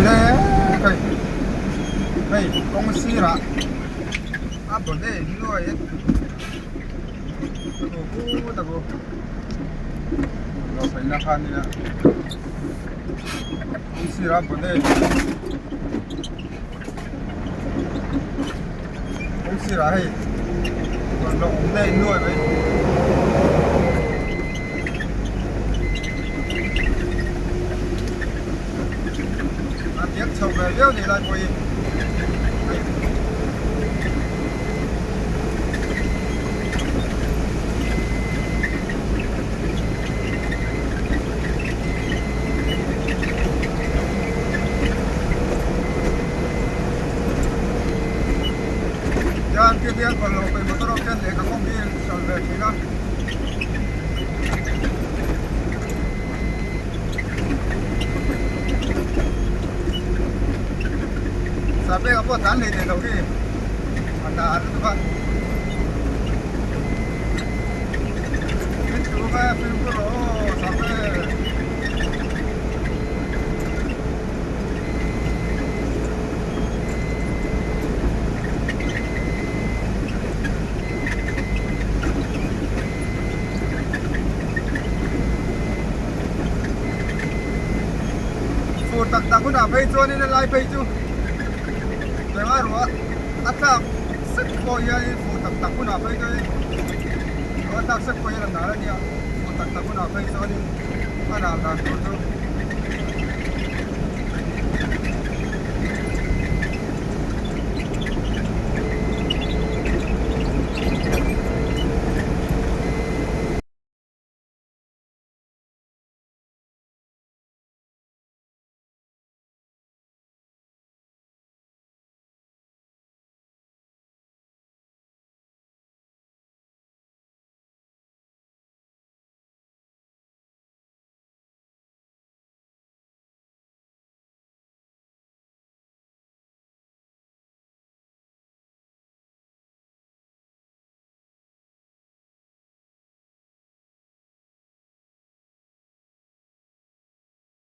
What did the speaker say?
đây cái đây công sĩ ra à bữa đây đi rồi đâu nó phải là khăn nè công sĩ ra bữa đây công sĩ ra hay còn nó cũng đây nuôi vậy tiếc sầu về liêu thì lại quỳ yan kia kia còn lộc về motor trên để các công ty sầu về thì nó sampai apa tali ni tau ni ada tu kan itu kan film pro sampai tak tak guna bejo ni lai bejo Dengar wa, atap sekolah ini futak takun apa itu? Kalau tak sekolah nara dia, futak takun apa itu ni? Mana ada tu?